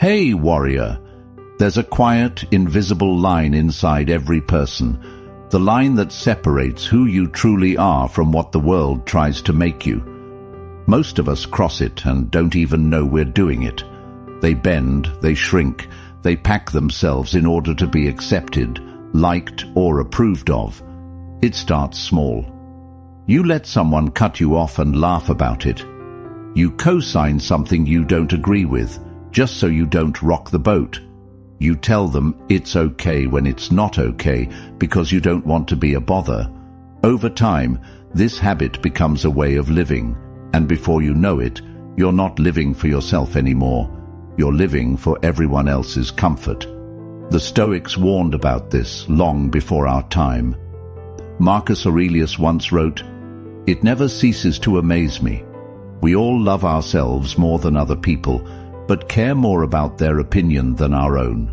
Hey, warrior! There's a quiet, invisible line inside every person, the line that separates who you truly are from what the world tries to make you. Most of us cross it and don't even know we're doing it. They bend, they shrink, they pack themselves in order to be accepted, liked, or approved of. It starts small. You let someone cut you off and laugh about it. You co-sign something you don't agree with, just so you don't rock the boat. You tell them it's okay when it's not okay because you don't want to be a bother. Over time, this habit becomes a way of living, and before you know it, you're not living for yourself anymore. You're living for everyone else's comfort. The Stoics warned about this long before our time. Marcus Aurelius once wrote, "It never ceases to amaze me. We all love ourselves more than other people, but care more about their opinion than our own.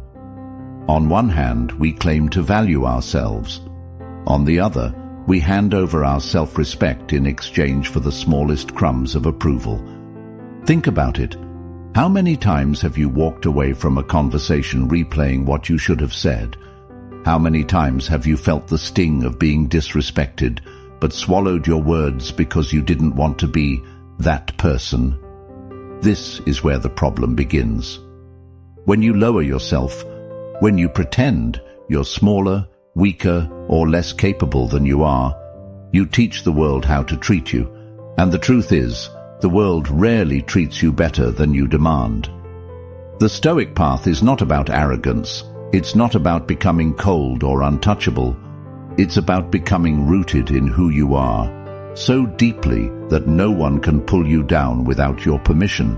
On one hand, we claim to value ourselves. On the other, we hand over our self-respect in exchange for the smallest crumbs of approval." Think about it. How many times have you walked away from a conversation replaying what you should have said? How many times have you felt the sting of being disrespected, but swallowed your words because you didn't want to be that person? This is where the problem begins. When you lower yourself, when you pretend you're smaller, weaker, or less capable than you are, you teach the world how to treat you. And the truth is, the world rarely treats you better than you demand. The Stoic path is not about arrogance. It's not about becoming cold or untouchable. It's about becoming rooted in who you are, so deeply that no one can pull you down without your permission.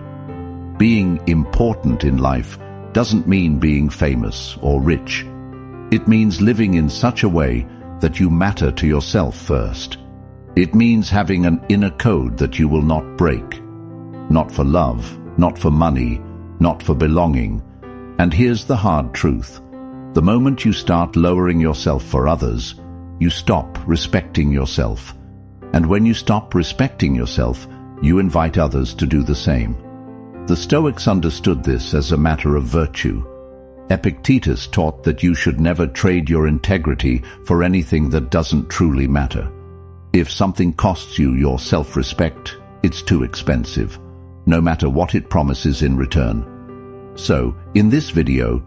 Being important in life doesn't mean being famous or rich. It means living in such a way that you matter to yourself first. It means having an inner code that you will not break. Not for love, not for money, not for belonging. And here's the hard truth. The moment you start lowering yourself for others, you stop respecting yourself. And when you stop respecting yourself, you invite others to do the same. The Stoics understood this as a matter of virtue. Epictetus taught that you should never trade your integrity for anything that doesn't truly matter. If something costs you your self-respect, it's too expensive, no matter what it promises in return. So, in this video,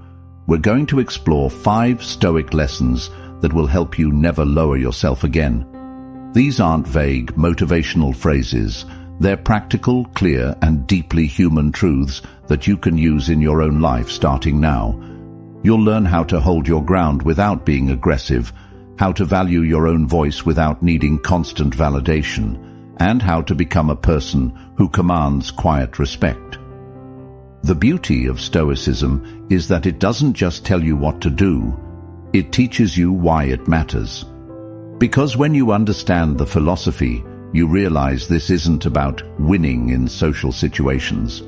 we're going to explore 5 Stoic lessons that will help you never lower yourself again. These aren't vague, motivational phrases. They're practical, clear, and deeply human truths that you can use in your own life starting now. You'll learn how to hold your ground without being aggressive, how to value your own voice without needing constant validation, and how to become a person who commands quiet respect. The beauty of Stoicism is that it doesn't just tell you what to do, it teaches you why it matters. Because when you understand the philosophy, you realize this isn't about winning in social situations.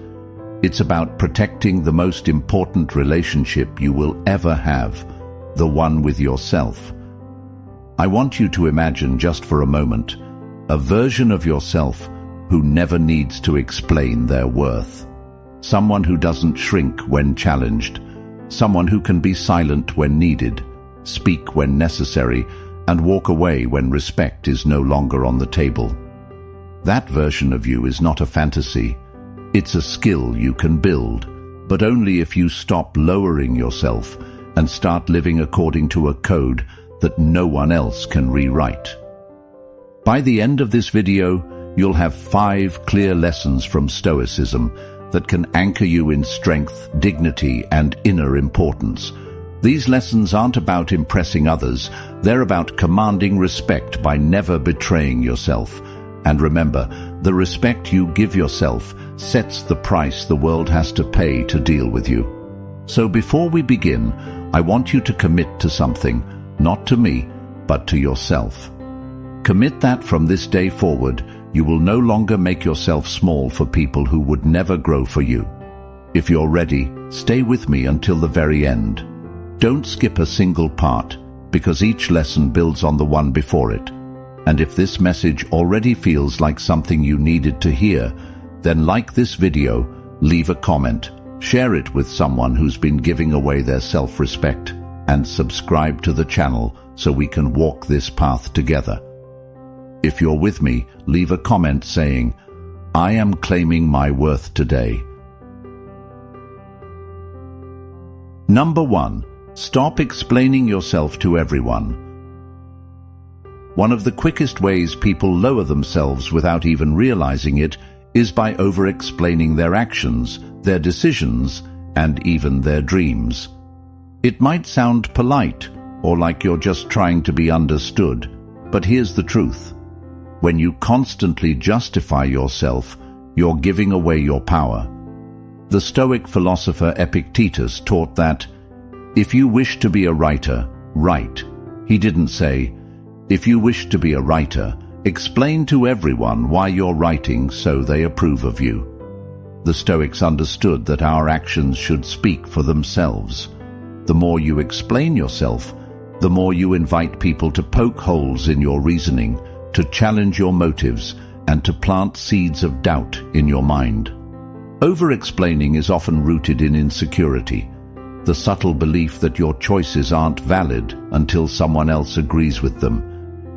It's about protecting the most important relationship you will ever have, the one with yourself. I want you to imagine just for a moment a version of yourself who never needs to explain their worth. Someone who doesn't shrink when challenged. Someone who can be silent when needed, speak when necessary, and walk away when respect is no longer on the table. That version of you is not a fantasy. It's a skill you can build, but only if you stop lowering yourself and start living according to a code that no one else can rewrite. By the end of this video, you'll have 5 clear lessons from Stoicism that can anchor you in strength, dignity, and inner importance. These lessons aren't about impressing others, they're about commanding respect by never betraying yourself. And remember, the respect you give yourself sets the price the world has to pay to deal with you. So before we begin, I want you to commit to something, not to me, but to yourself. Commit that from this day forward, you will no longer make yourself small for people who would never grow for you. If you're ready, stay with me until the very end. Don't skip a single part, because each lesson builds on the one before it. And if this message already feels like something you needed to hear, then like this video, leave a comment, share it with someone who's been giving away their self-respect, and subscribe to the channel so we can walk this path together. If you're with me, leave a comment saying, "I am claiming my worth today." Number 1. Stop explaining yourself to everyone. One of the quickest ways people lower themselves without even realizing it is by over-explaining their actions, their decisions, and even their dreams. It might sound polite or like you're just trying to be understood, but here's the truth. When you constantly justify yourself, you're giving away your power. The Stoic philosopher Epictetus taught that, if you wish to be a writer, write. He didn't say, if you wish to be a writer, explain to everyone why you're writing so they approve of you. The Stoics understood that our actions should speak for themselves. The more you explain yourself, the more you invite people to poke holes in your reasoning, to challenge your motives, and to plant seeds of doubt in your mind. Over-explaining is often rooted in insecurity, the subtle belief that your choices aren't valid until someone else agrees with them.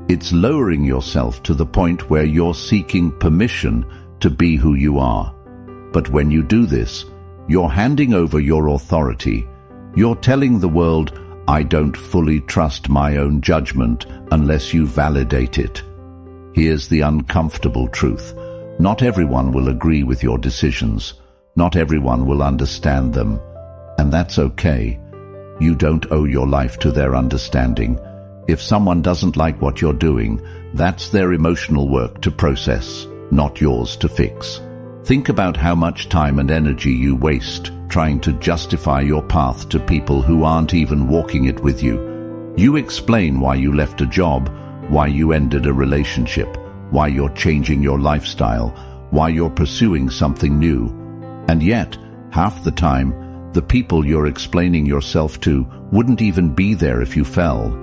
It's lowering yourself to the point where you're seeking permission to be who you are. But when you do this, you're handing over your authority. You're telling the world, I don't fully trust my own judgment unless you validate it. Here's the uncomfortable truth. Not everyone will agree with your decisions. Not everyone will understand them. And that's okay. You don't owe your life to their understanding. If someone doesn't like what you're doing, that's their emotional work to process, not yours to fix. Think about how much time and energy you waste trying to justify your path to people who aren't even walking it with you. You explain why you left a job, why you ended a relationship, why you're changing your lifestyle, why you're pursuing something new. And yet, half the time, the people you're explaining yourself to wouldn't even be there if you fell.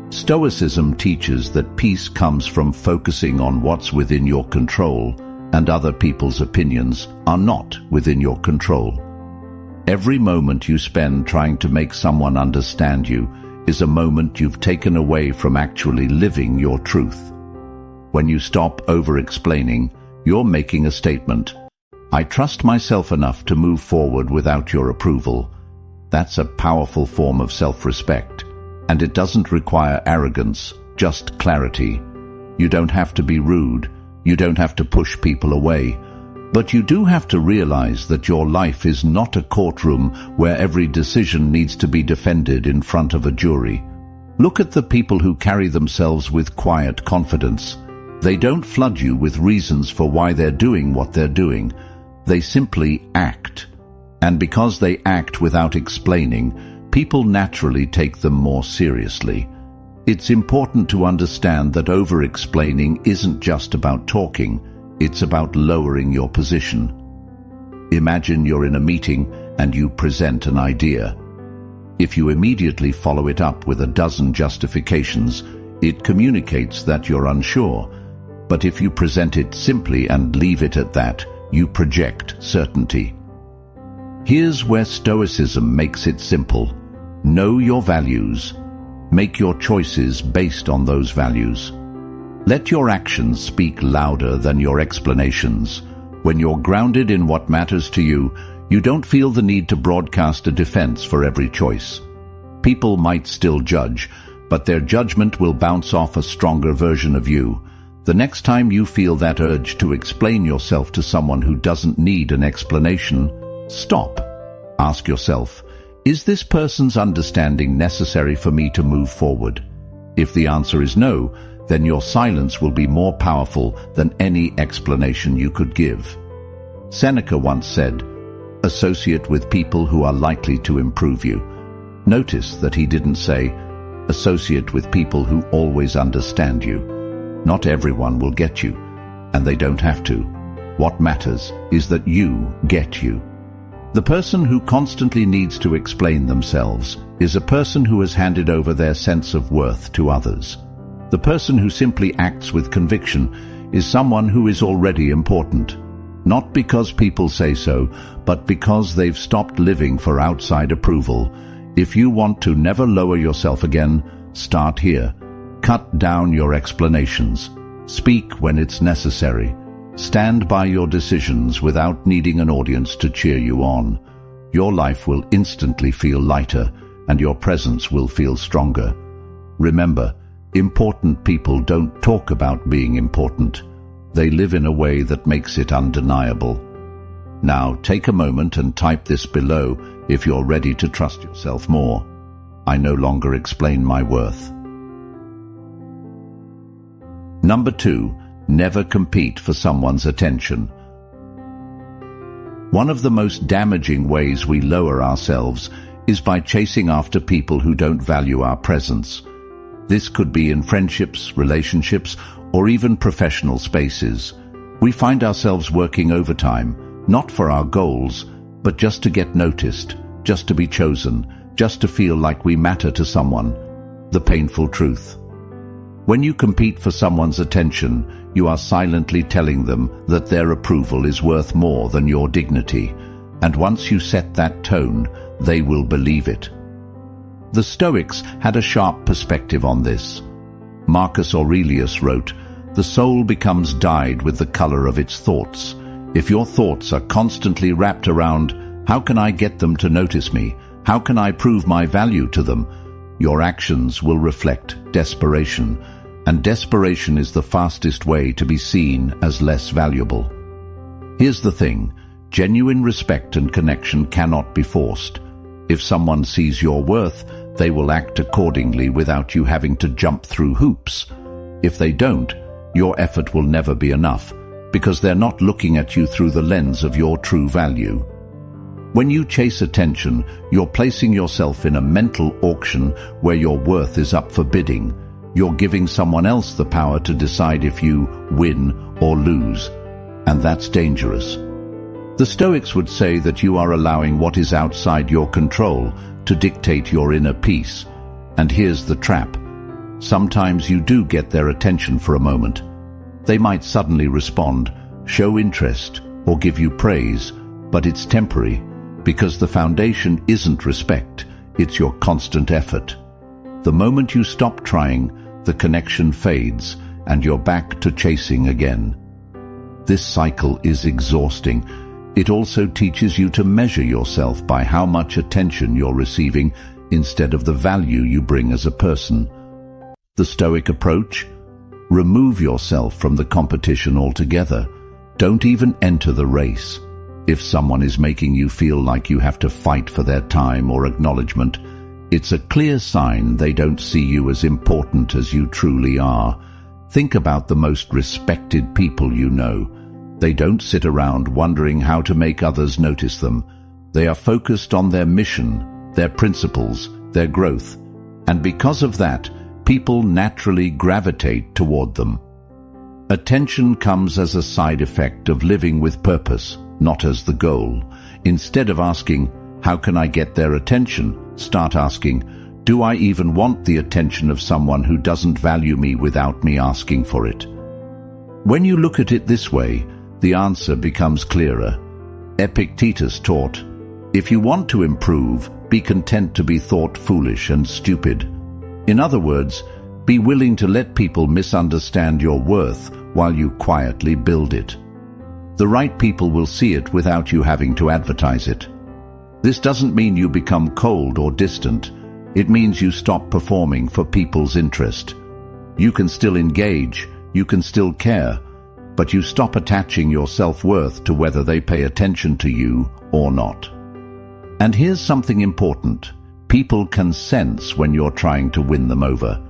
Stoicism teaches that peace comes from focusing on what's within your control, and other people's opinions are not within your control. Every moment you spend trying to make someone understand you is a moment you've taken away from actually living your truth. When you stop over-explaining, you're making a statement. I trust myself enough to move forward without your approval. That's a powerful form of self-respect, and it doesn't require arrogance, just clarity. You don't have to be rude. You don't have to push people away, but you do have to realize that your life is not a courtroom where every decision needs to be defended in front of a jury. Look at the people who carry themselves with quiet confidence. They don't flood you with reasons for why they're doing what they're doing. They simply act. And because they act without explaining, people naturally take them more seriously. It's important to understand that over-explaining isn't just about talking, it's about lowering your position. Imagine you're in a meeting and you present an idea. If you immediately follow it up with a dozen justifications, it communicates that you're unsure. But if you present it simply and leave it at that, you project certainty. Here's where Stoicism makes it simple. Know your values. Make your choices based on those values. Let your actions speak louder than your explanations. When you're grounded in what matters to you, you don't feel the need to broadcast a defense for every choice. People might still judge, but their judgment will bounce off a stronger version of you. The next time you feel that urge to explain yourself to someone who doesn't need an explanation, stop. Ask yourself, is this person's understanding necessary for me to move forward? If the answer is no, then your silence will be more powerful than any explanation you could give. Seneca once said, associate with people who are likely to improve you. Notice that he didn't say, associate with people who always understand you. Not everyone will get you, and they don't have to. What matters is that you get you. The person who constantly needs to explain themselves is a person who has handed over their sense of worth to others. The person who simply acts with conviction is someone who is already important. not because people say so, but because they've stopped living for outside approval. If you want to never lower yourself again, start here. Cut down your explanations. Speak when it's necessary. Stand by your decisions without needing an audience to cheer you on. Your life will instantly feel lighter, and your presence will feel stronger. Remember, important people don't talk about being important. They live in a way that makes it undeniable. Now, take a moment and type this below if you're ready to trust yourself more. I no longer explain my worth. Number 2, never compete for someone's attention. One of the most damaging ways we lower ourselves is by chasing after people who don't value our presence. This could be in friendships, relationships, or even professional spaces. We find ourselves working overtime, not for our goals, but just to get noticed, just to be chosen, just to feel like we matter to someone. The painful truth. When you compete for someone's attention, you are silently telling them that their approval is worth more than your dignity. And once you set that tone, they will believe it. The Stoics had a sharp perspective on this. Marcus Aurelius wrote, "The soul becomes dyed with the color of its thoughts." If your thoughts are constantly wrapped around, how can I get them to notice me? How can I prove my value to them? Your actions will reflect desperation, and desperation is the fastest way to be seen as less valuable. Here's the thing, genuine respect and connection cannot be forced. If someone sees your worth, they will act accordingly without you having to jump through hoops. If they don't, your effort will never be enough, because they're not looking at you through the lens of your true value. When you chase attention, you're placing yourself in a mental auction where your worth is up for bidding. You're giving someone else the power to decide if you win or lose, and that's dangerous. The Stoics would say that you are allowing what is outside your control to dictate your inner peace. And here's the trap. Sometimes you do get their attention for a moment. They might suddenly respond, show interest, or give you praise, but it's temporary, because the foundation isn't respect, it's your constant effort. The moment you stop trying, the connection fades, and you're back to chasing again. This cycle is exhausting. It also teaches you to measure yourself by how much attention you're receiving instead of the value you bring as a person. The Stoic approach? Remove yourself from the competition altogether. Don't even enter the race. If someone is making you feel like you have to fight for their time or acknowledgement, it's a clear sign they don't see you as important as you truly are. Think about the most respected people you know. They don't sit around wondering how to make others notice them. They are focused on their mission, their principles, their growth. And because of that, people naturally gravitate toward them. Attention comes as a side effect of living with purpose, not as the goal. Instead of asking, how can I get their attention? Start asking, do I even want the attention of someone who doesn't value me without me asking for it? When you look at it this way, the answer becomes clearer. Epictetus taught, if you want to improve, be content to be thought foolish and stupid. In other words, be willing to let people misunderstand your worth while you quietly build it. The right people will see it without you having to advertise it. This doesn't mean you become cold or distant. It means you stop performing for people's interest. You can still engage, you can still care, but you stop attaching your self-worth to whether they pay attention to you or not. And here's something important. People can sense when you're trying to win them over.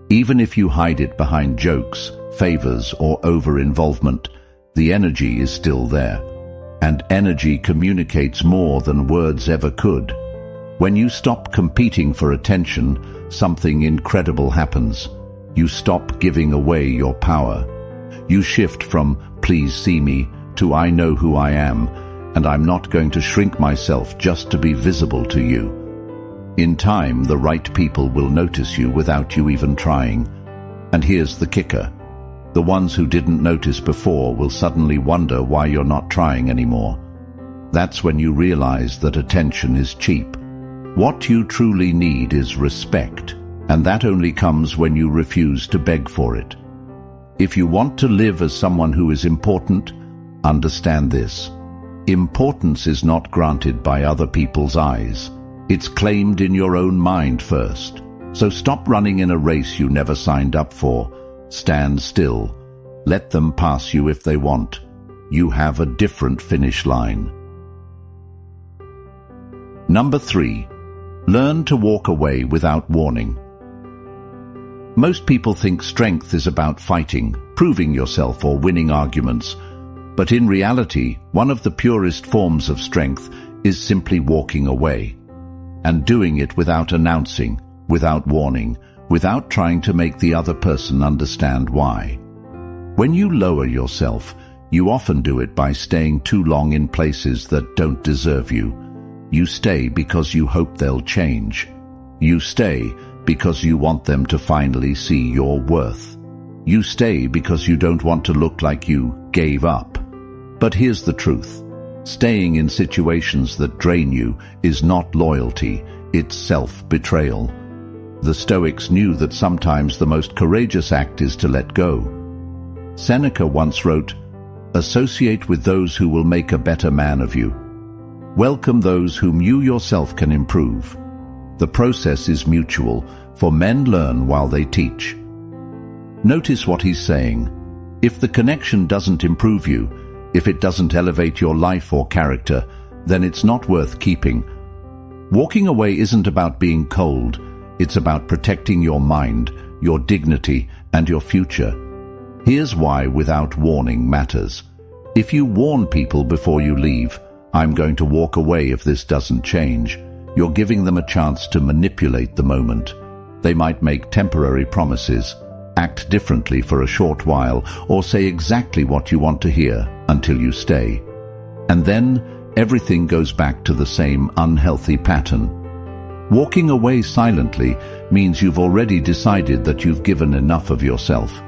Even if you hide it behind jokes, favors, or over-involvement, the energy is still there. And energy communicates more than words ever could. When you stop competing for attention, something incredible happens. You stop giving away your power. You shift from, please see me, to I know who I am, and I'm not going to shrink myself just to be visible to you. In time, the right people will notice you without you even trying. And here's the kicker. The ones who didn't notice before will suddenly wonder why you're not trying anymore. That's when you realize that attention is cheap. What you truly need is respect, and that only comes when you refuse to beg for it. If you want to live as someone who is important, understand this. Importance is not granted by other people's eyes. It's claimed in your own mind first. So stop running in a race you never signed up for. Stand still. Let them pass you if they want. You have a different finish line. Number 3. Learn to walk away without warning. Most people think strength is about fighting, proving yourself, or winning arguments. But in reality, one of the purest forms of strength is simply walking away. And doing it without announcing, without warning, without trying to make the other person understand why. When you lower yourself, you often do it by staying too long in places that don't deserve you. You stay because you hope they'll change. You stay because you want them to finally see your worth. You stay because you don't want to look like you gave up. But here's the truth. Staying in situations that drain you is not loyalty, it's self-betrayal. The Stoics knew that sometimes the most courageous act is to let go. Seneca once wrote, "Associate with those who will make a better man of you. Welcome those whom you yourself can improve." The process is mutual, for men learn while they teach. Notice what he's saying. If the connection doesn't improve you, if it doesn't elevate your life or character, then it's not worth keeping. Walking away isn't about being cold. It's about protecting your mind, your dignity, and your future. Here's why without warning matters. If you warn people before you leave, "I'm going to walk away if this doesn't change," you're giving them a chance to manipulate the moment. They might make temporary promises, act differently for a short while, or say exactly what you want to hear until you stay. And then everything goes back to the same unhealthy pattern. Walking away silently means you've already decided that you've given enough of yourself.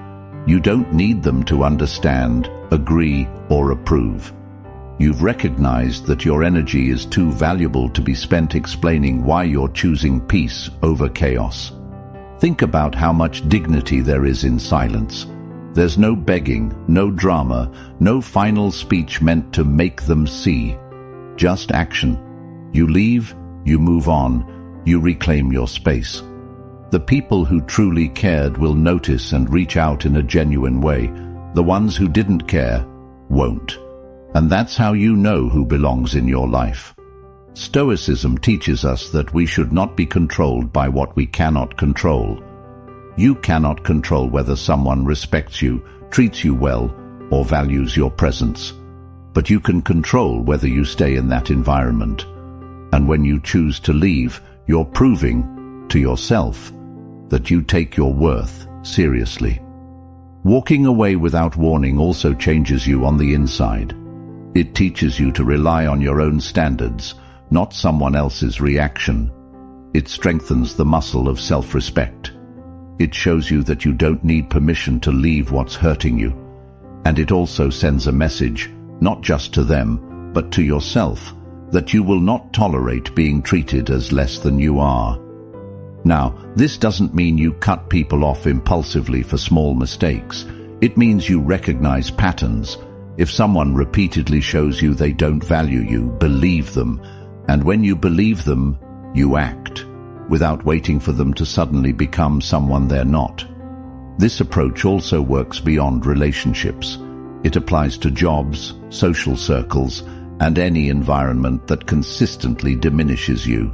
You don't need them to understand, agree, or approve. You've recognized that your energy is too valuable to be spent explaining why you're choosing peace over chaos. Think about how much dignity there is in silence. There's no begging, no drama, no final speech meant to make them see. Just action. You leave, you move on, you reclaim your space. The people who truly cared will notice and reach out in a genuine way. The ones who didn't care won't. And that's how you know who belongs in your life. Stoicism teaches us that we should not be controlled by what we cannot control. You cannot control whether someone respects you, treats you well, or values your presence. But you can control whether you stay in that environment. And when you choose to leave, you're proving to yourself that you take your worth seriously. Walking away without warning also changes you on the inside. It teaches you to rely on your own standards, not someone else's reaction. It strengthens the muscle of self-respect. It shows you that you don't need permission to leave what's hurting you. And it also sends a message, not just to them, but to yourself, that you will not tolerate being treated as less than you are. Now, this doesn't mean you cut people off impulsively for small mistakes. It means you recognize patterns. If someone repeatedly shows you they don't value you, believe them. And when you believe them, you act, without waiting for them to suddenly become someone they're not. This approach also works beyond relationships. It applies to jobs, social circles, and any environment that consistently diminishes you.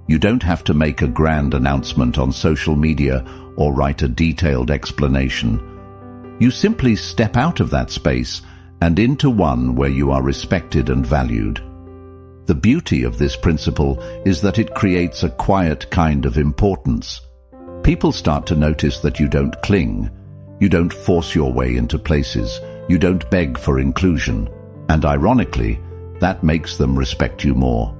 You don't have to make a grand announcement on social media or write a detailed explanation. You simply step out of that space and into one where you are respected and valued. The beauty of this principle is that it creates a quiet kind of importance. People start to notice that you don't cling, you don't force your way into places, you don't beg for inclusion, and ironically, that makes them respect you more.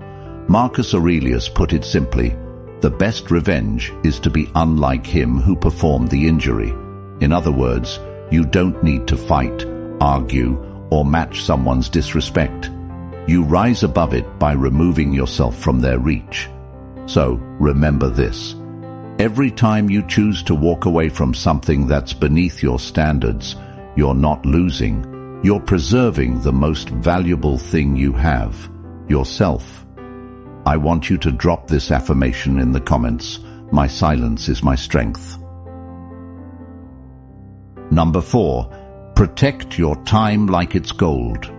Marcus Aurelius put it simply, the best revenge is to be unlike him who performed the injury. In other words, You don't need to fight, argue, or match someone's disrespect. You rise above it by removing yourself from their reach. So, remember this. Every time you choose to walk away from something that's beneath your standards, you're not losing. You're preserving the most valuable thing you have, yourself. I want you to drop this affirmation in the comments. My silence is my strength. Number 4. Protect your time like it's gold.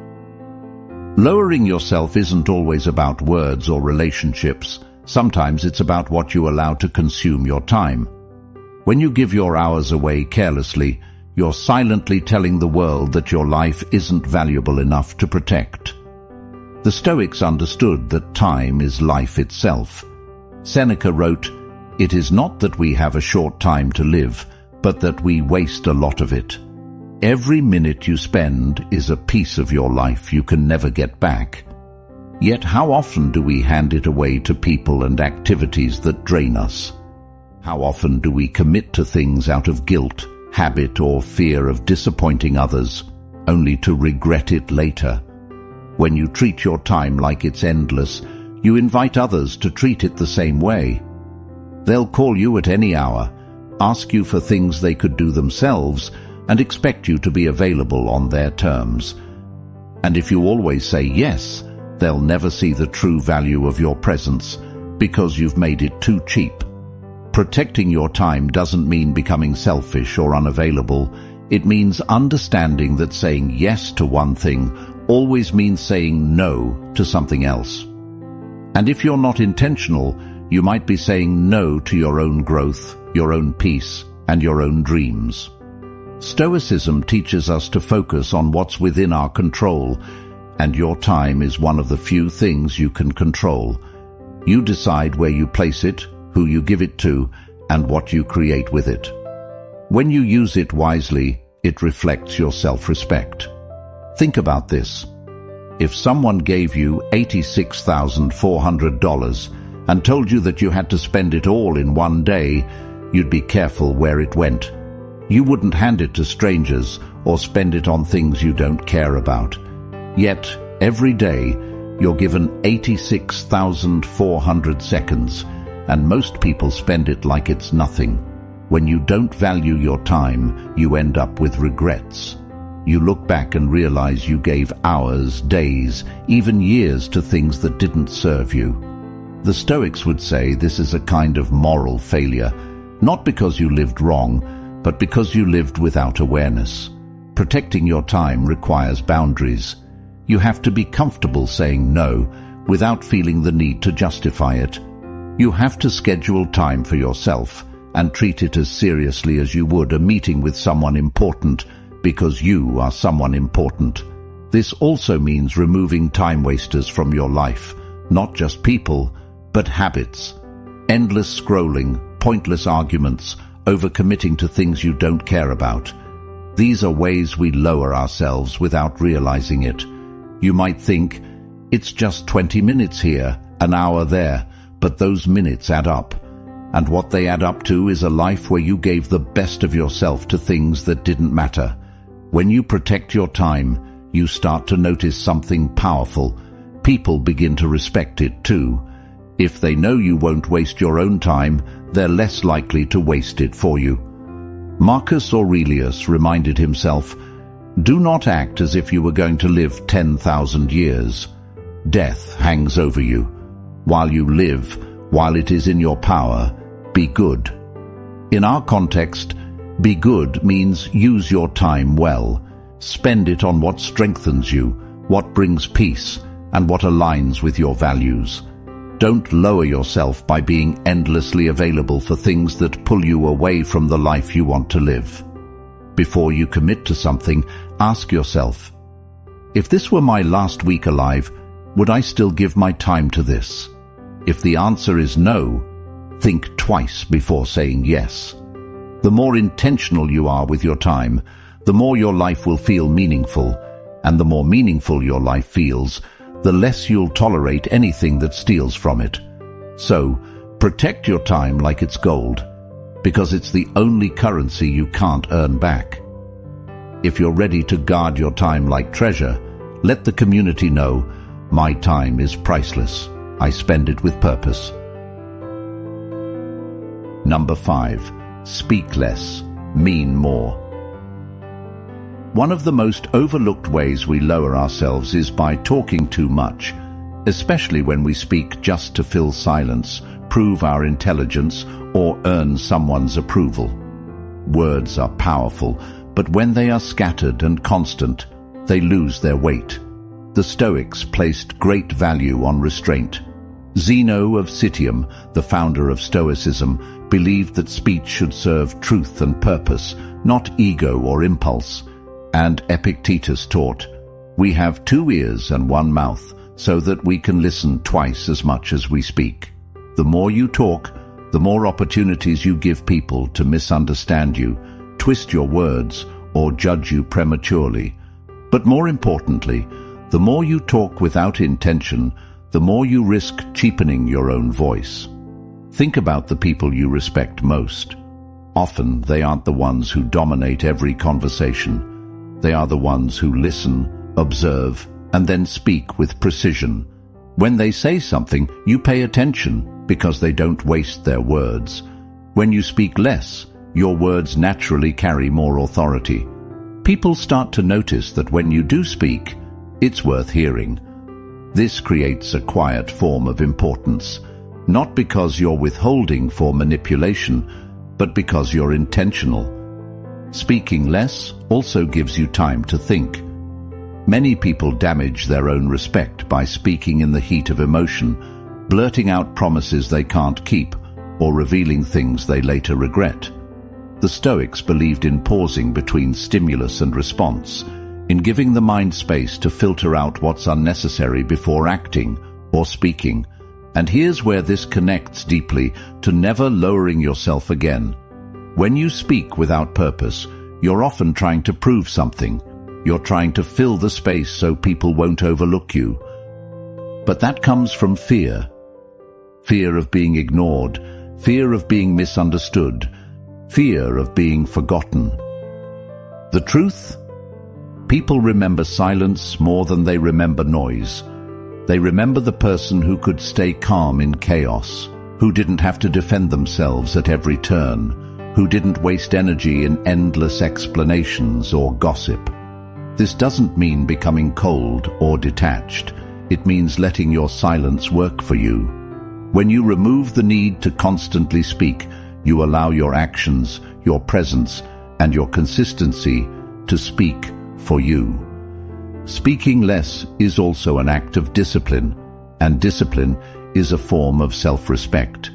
Lowering yourself isn't always about words or relationships. Sometimes it's about what you allow to consume your time. When you give your hours away carelessly, you're silently telling the world that your life isn't valuable enough to protect. The Stoics understood that time is life itself. Seneca wrote, "It is not that we have a short time to live, but that we waste a lot of it." Every minute you spend is a piece of your life you can never get back. Yet how often do we hand it away to people and activities that drain us? How often do we commit to things out of guilt, habit, or fear of disappointing others, only to regret it later? When you treat your time like it's endless, you invite others to treat it the same way. They'll call you at any hour, ask you for things they could do themselves, and expect you to be available on their terms. And if you always say yes, they'll never see the true value of your presence because you've made it too cheap. Protecting your time doesn't mean becoming selfish or unavailable. It means understanding that saying yes to one thing always means saying no to something else. And if you're not intentional, you might be saying no to your own growth, your own peace, and your own dreams. Stoicism teaches us to focus on what's within our control, and your time is one of the few things you can control. You decide where you place it, who you give it to, and what you create with it. When you use it wisely, it reflects your self-respect. Think about this. If someone gave you $86,400 and told you that you had to spend it all in one day, you'd be careful where it went. You wouldn't hand it to strangers or spend it on things you don't care about. Yet, every day, you're given 86,400 seconds, and most people spend it like it's nothing. When you don't value your time, you end up with regrets. You look back and realize you gave hours, days, even years to things that didn't serve you. The Stoics would say this is a kind of moral failure, not because you lived wrong, but because you lived without awareness. Protecting your time requires boundaries. You have to be comfortable saying no without feeling the need to justify it. You have to schedule time for yourself and treat it as seriously as you would a meeting with someone important, because you are someone important. This also means removing time wasters from your life, not just people, but habits. Endless scrolling, pointless arguments, overcommitting to things you don't care about. These are ways we lower ourselves without realizing it. You might think, it's just 20 minutes here, an hour there, but those minutes add up. And what they add up to is a life where you gave the best of yourself to things that didn't matter. When you protect your time, you start to notice something powerful. People begin to respect it too. If they know you won't waste your own time, they're less likely to waste it for you. Marcus Aurelius reminded himself, "Do not act as if you were going to live 10,000 years. Death hangs over you. While you live, while it is in your power, be good." In our context, be good means use your time well. Spend it on what strengthens you, what brings peace, and what aligns with your values. Don't lower yourself by being endlessly available for things that pull you away from the life you want to live. Before you commit to something, ask yourself, if this were my last week alive, would I still give my time to this? If the answer is no, think twice before saying yes. The more intentional you are with your time, the more your life will feel meaningful, and the more meaningful your life feels, the less you'll tolerate anything that steals from it. So, protect your time like it's gold, because it's the only currency you can't earn back. If you're ready to guard your time like treasure, let the community know, my time is priceless. I spend it with purpose. Number 5. Speak less, mean more. One of the most overlooked ways we lower ourselves is by talking too much, especially when we speak just to fill silence, prove our intelligence, or earn someone's approval. Words are powerful, but when they are scattered and constant, they lose their weight. The Stoics placed great value on restraint. Zeno of Citium, the founder of Stoicism, believed that speech should serve truth and purpose, not ego or impulse. And Epictetus taught, we have 2 ears and 1 mouth, so that we can listen twice as much as we speak. The more you talk, the more opportunities you give people to misunderstand you, twist your words, or judge you prematurely. But more importantly, the more you talk without intention, the more you risk cheapening your own voice. Think about the people you respect most. Often they aren't the ones who dominate every conversation. They are the ones who listen, observe, and then speak with precision. When they say something, you pay attention because they don't waste their words. When you speak less, your words naturally carry more authority. People start to notice that when you do speak, it's worth hearing. This creates a quiet form of importance, not because you're withholding for manipulation, but because you're intentional. Speaking less also gives you time to think. Many people damage their own respect by speaking in the heat of emotion, blurting out promises they can't keep, or revealing things they later regret. The Stoics believed in pausing between stimulus and response, in giving the mind space to filter out what's unnecessary before acting or speaking. And here's where this connects deeply to never lowering yourself again. When you speak without purpose, you're often trying to prove something. You're trying to fill the space so people won't overlook you. But that comes from fear. Fear of being ignored, fear of being misunderstood, fear of being forgotten. The truth? People remember silence more than they remember noise. They remember the person who could stay calm in chaos, who didn't have to defend themselves at every turn, who didn't waste energy in endless explanations or gossip. This doesn't mean becoming cold or detached. It means letting your silence work for you. When you remove the need to constantly speak, you allow your actions, your presence, and your consistency to speak for you. Speaking less is also an act of discipline, and discipline is a form of self-respect.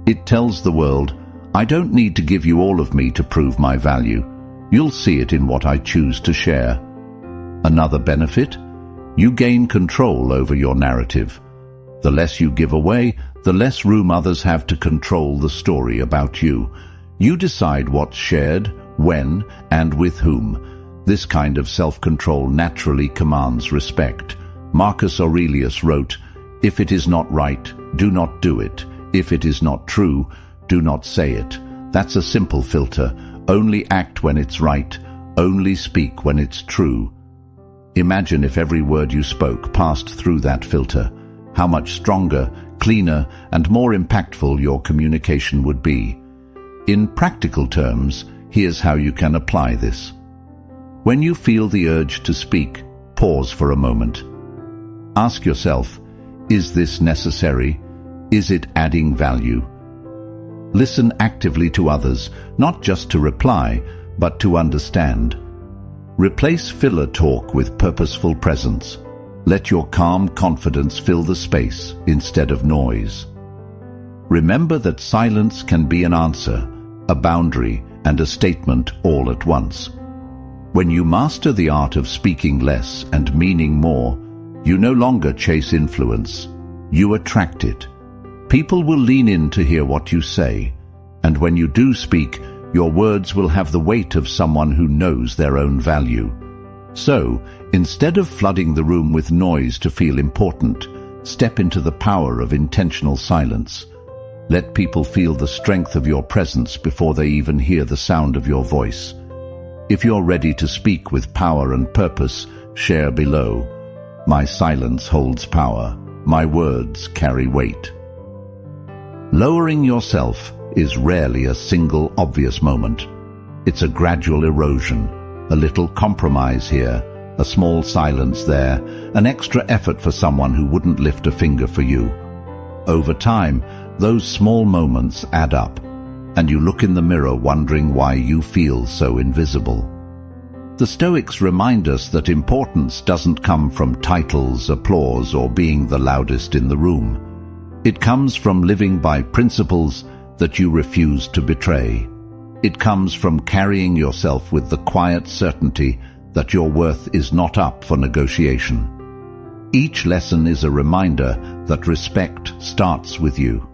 It tells the world, I don't need to give you all of me to prove my value. You'll see it in what I choose to share. Another benefit? You gain control over your narrative. The less you give away, the less room others have to control the story about you. You decide what's shared, when, and with whom. This kind of self-control naturally commands respect. Marcus Aurelius wrote, if it is not right, do not do it. If it is not true, do not say it. That's a simple filter. Only act when it's right. Only speak when it's true. Imagine if every word you spoke passed through that filter. How much stronger, cleaner, and more impactful your communication would be. In practical terms, here's how you can apply this. When you feel the urge to speak, pause for a moment. Ask yourself, is this necessary? Is it adding value? Listen actively to others, not just to reply, but to understand. Replace filler talk with purposeful presence. Let your calm confidence fill the space instead of noise. Remember that silence can be an answer, a boundary, and a statement all at once. When you master the art of speaking less and meaning more, you no longer chase influence. You attract it. People will lean in to hear what you say, and when you do speak, your words will have the weight of someone who knows their own value. So, instead of flooding the room with noise to feel important, step into the power of intentional silence. Let people feel the strength of your presence before they even hear the sound of your voice. If you're ready to speak with power and purpose, share below. My silence holds power. My words carry weight. Lowering yourself is rarely a single obvious moment. It's a gradual erosion, a little compromise here, a small silence there, an extra effort for someone who wouldn't lift a finger for you. Over time, those small moments add up, and you look in the mirror wondering why you feel so invisible. The Stoics remind us that importance doesn't come from titles, applause, or being the loudest in the room. It comes from living by principles that you refuse to betray. It comes from carrying yourself with the quiet certainty that your worth is not up for negotiation. Each lesson is a reminder that respect starts with you.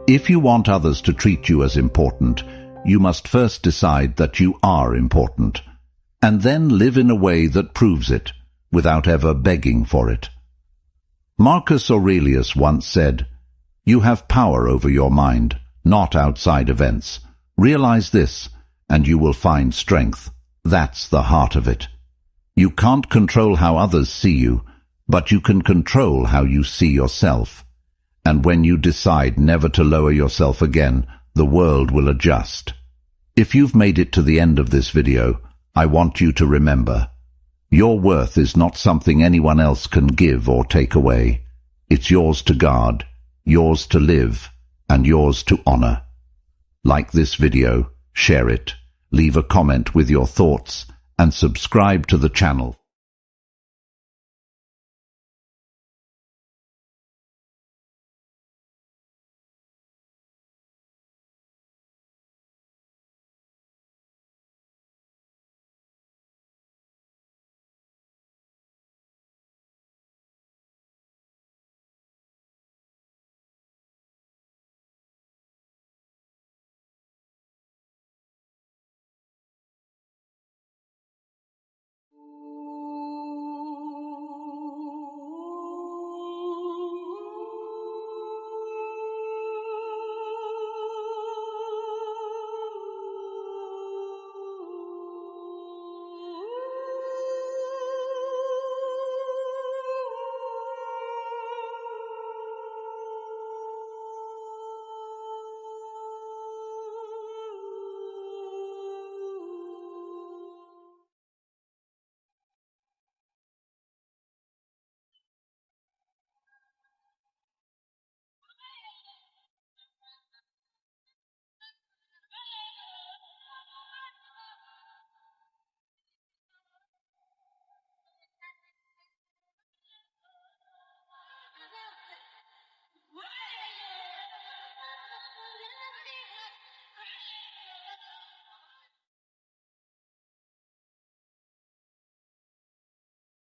If you want others to treat you as important, you must first decide that you are important, and then live in a way that proves it, without ever begging for it. Marcus Aurelius once said, "You have power over your mind, not outside events. Realize this, and you will find strength." That's the heart of it. You can't control how others see you, but you can control how you see yourself. And when you decide never to lower yourself again, the world will adjust. If you've made it to the end of this video, I want you to remember, your worth is not something anyone else can give or take away. It's yours to guard, yours to live, and yours to honor. Like this video, share it, leave a comment with your thoughts, and subscribe to the channel.